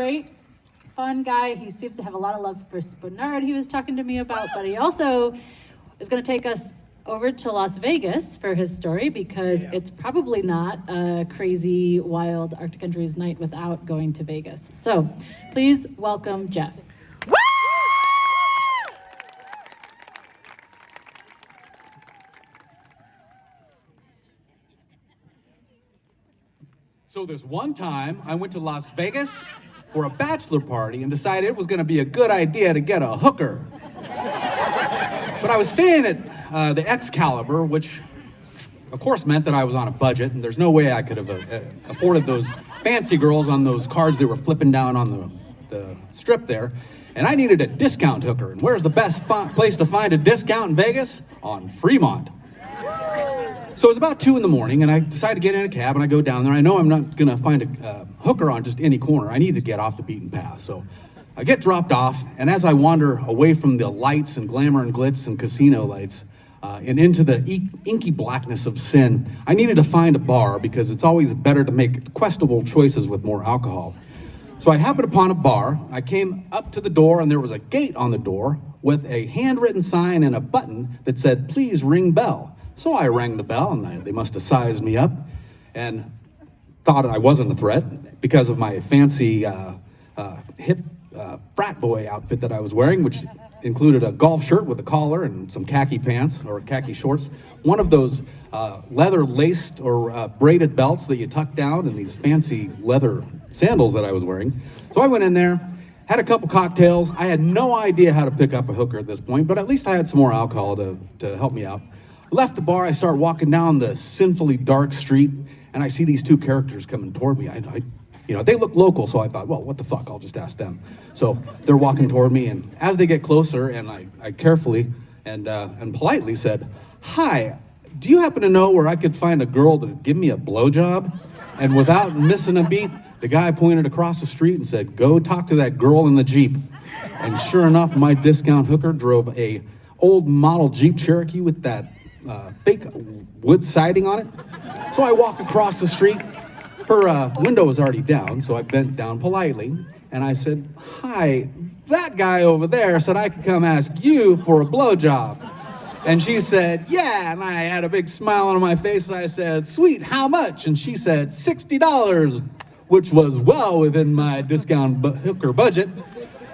Great, fun guy. He seems to have a lot of love for Spinard he was talking to me about, but he also is going to take us over to Las Vegas for his story because it's probably not a crazy, wild Arctic Countries night without going to Vegas. So please welcome Geoff. So this one time, I went to Las Vegas for a bachelor party and decided it was going to be a good idea to get a hooker. But I was staying at the Excalibur, which of course meant that I was on a budget, and there's no way I could have afforded those fancy girls on those cards they were flipping down on the strip there. And I needed a discount hooker. And where's the best place to find a discount in Vegas? On Fremont. So it was about 2 a.m, and I decided to get in a cab, and I go down there. I know I'm not gonna find a hooker on just any corner. I need to get off the beaten path. So I get dropped off, and as I wander away from the lights and glamour and glitz and casino lights, and into the inky blackness of sin, I needed to find a bar because it's always better to make questionable choices with more alcohol. So I happened upon a bar. I came up to the door, and there was a gate on the door with a handwritten sign and a button that said, "Please ring bell." So I rang the bell, and they must have sized me up and thought I wasn't a threat because of my fancy hip frat boy outfit that I was wearing, which included a golf shirt with a collar and some khaki pants or khaki shorts, one of those leather laced or braided belts that you tuck down, and these fancy leather sandals that I was wearing. So I went in there, had a couple cocktails. I had no idea how to pick up a hooker at this point, but at least I had some more alcohol to help me out. Left the bar, I start walking down the sinfully dark street, and I see these two characters coming toward me. They look local, so I thought, well, what the fuck, I'll just ask them. So they're walking toward me, and as they get closer, and I carefully and politely said, "Hi, do you happen to know where I could find a girl to give me a blowjob?" And without missing a beat, the guy pointed across the street and said, "Go talk to that girl in the Jeep." And sure enough, my discount hooker drove a old model Jeep Cherokee with that fake wood siding on it. So I walk across the street. Her window was already down, so I bent down politely, and I said, "Hi, that guy over there said I could come ask you for a blowjob." And she said, "Yeah," and I had a big smile on my face. I said, "Sweet, how much?" And she said, $60, which was well within my discount hooker budget.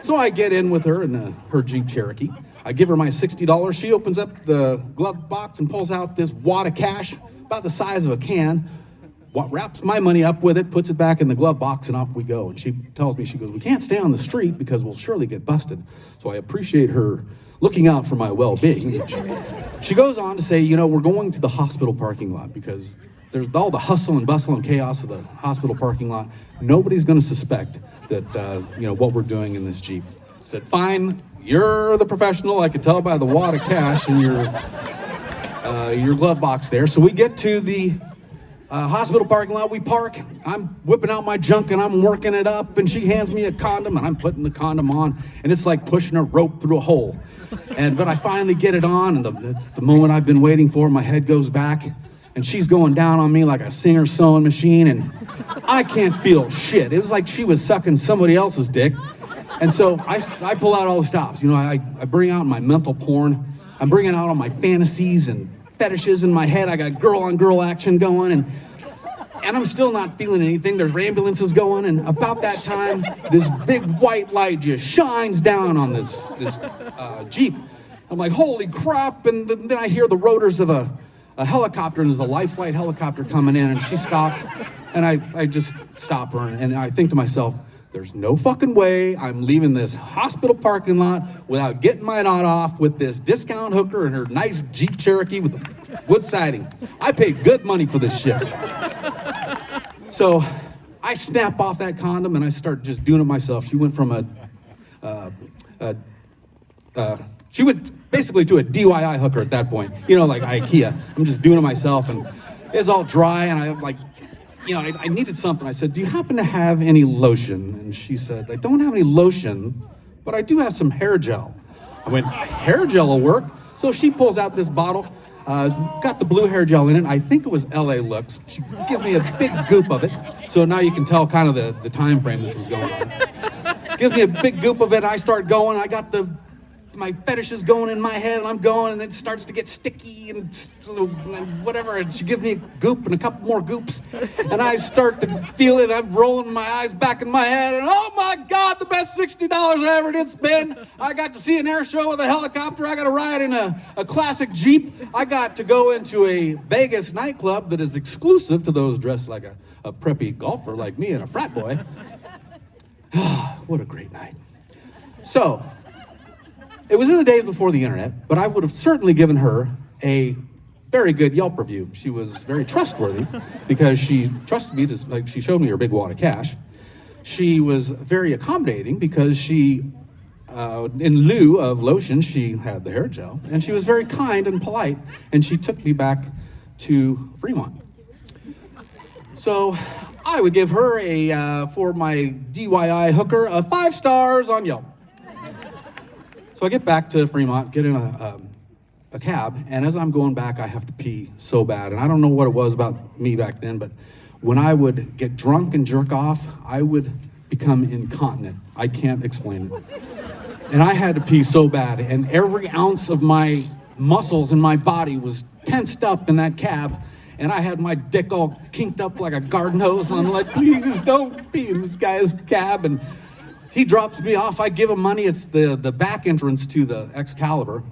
So I get in with her in her Jeep Cherokee. I give her my $60. She opens up the glove box and pulls out this wad of cash, about the size of a can, wraps my money up with it, puts it back in the glove box, and off we go. And she tells me, she goes, "We can't stay on the street because we'll surely get busted." So I appreciate her looking out for my well-being. She goes on to say, "We're going to the hospital parking lot because there's all the hustle and bustle and chaos of the hospital parking lot. Nobody's going to suspect that, what we're doing in this Jeep." I said, "Fine. You're the professional. I could tell by the wad of cash in your glove box there." So we get to the hospital parking lot. We park. I'm whipping out my junk and I'm working it up. And she hands me a condom and I'm putting the condom on. And it's like pushing a rope through a hole. But I finally get it on, and it's the moment I've been waiting for. My head goes back, and she's going down on me like a Singer sewing machine, and I can't feel shit. It was like she was sucking somebody else's dick. And so I pull out all the stops. I bring out my mental porn. I'm bringing out all my fantasies and fetishes in my head. I got girl-on-girl action going, and I'm still not feeling anything. There's ambulances going, and about that time, this big white light just shines down on this Jeep. I'm like, holy crap, and then I hear the rotors of a helicopter, and there's a life flight helicopter coming in, and she stops, and I just stop her, and I think to myself, there's no fucking way I'm leaving this hospital parking lot without getting my knot off with this discount hooker and her nice Jeep Cherokee with the wood siding. I paid good money for this shit. So I snap off that condom and I start just doing it myself. She went from she went basically to a DIY hooker at that point, like IKEA. I'm just doing it myself, and it's all dry, and I'm like, I needed something. I said, "Do you happen to have any lotion?" And she said, "I don't have any lotion, but I do have some hair gel." I went, "Hair gel will work." So she pulls out this bottle. Got the blue hair gel in it. I think it was LA Looks. She gives me a big goop of it. So now you can tell kind of the time frame this was going on. Gives me a big goop of it. I start going. I got my fetishes going in my head, and I'm going, and it starts to get sticky and whatever. And she gives me a goop and a couple more goops, and I start to feel it. I'm rolling my eyes back in my head, and oh my God, the best $60 I ever did spend. I got to see an air show with a helicopter. I got to ride in a classic Jeep. I got to go into a Vegas nightclub that is exclusive to those dressed like a preppy golfer like me and a frat boy. What a great night. So, it was in the days before the internet, but I would have certainly given her a very good Yelp review. She was very trustworthy because she trusted me, like she showed me her big wad of cash. She was very accommodating because she, in lieu of lotion, she had the hair gel. And she was very kind and polite, and she took me back to Fremont. So I would give her for my DIY hooker, 5 stars on Yelp. So I get back to Fremont, get in a cab, and as I'm going back, I have to pee so bad. And I don't know what it was about me back then, but when I would get drunk and jerk off, I would become incontinent. I can't explain it. And I had to pee so bad, and every ounce of my muscles in my body was tensed up in that cab, and I had my dick all kinked up like a garden hose, and I'm like, please don't pee in this guy's cab. And he drops me off. I give him money. It's the back entrance to the Excalibur.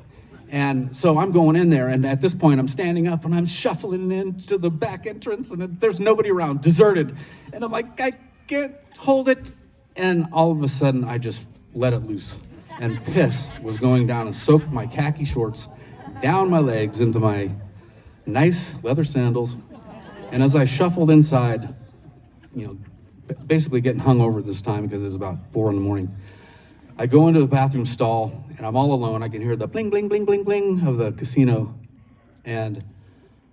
And so I'm going in there, and at this point, I'm standing up, and I'm shuffling into the back entrance, and there's nobody around, deserted. And I'm like, I can't hold it. And all of a sudden, I just let it loose. And piss was going down and soaked my khaki shorts down my legs into my nice leather sandals. And as I shuffled inside, basically getting hungover this time because it was about 4 a.m. I go into the bathroom stall, and I'm all alone. I can hear the bling, bling, bling, bling, bling of the casino. And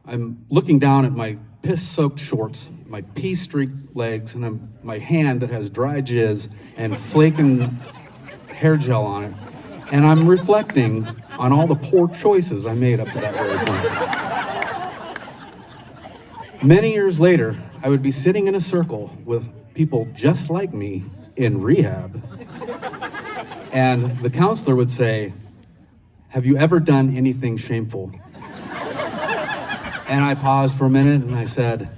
I'm looking down at my piss-soaked shorts, my pee-streaked legs, and my hand that has dry jizz and flaking hair gel on it. And I'm reflecting on all the poor choices I made up to that very point. Many years later, I would be sitting in a circle with people just like me in rehab, and the counselor would say, have you ever done anything shameful? And I paused for a minute and I said,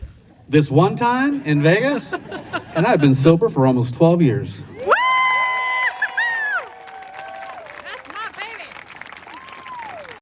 this one time in Vegas? And I've been sober for almost 12 years.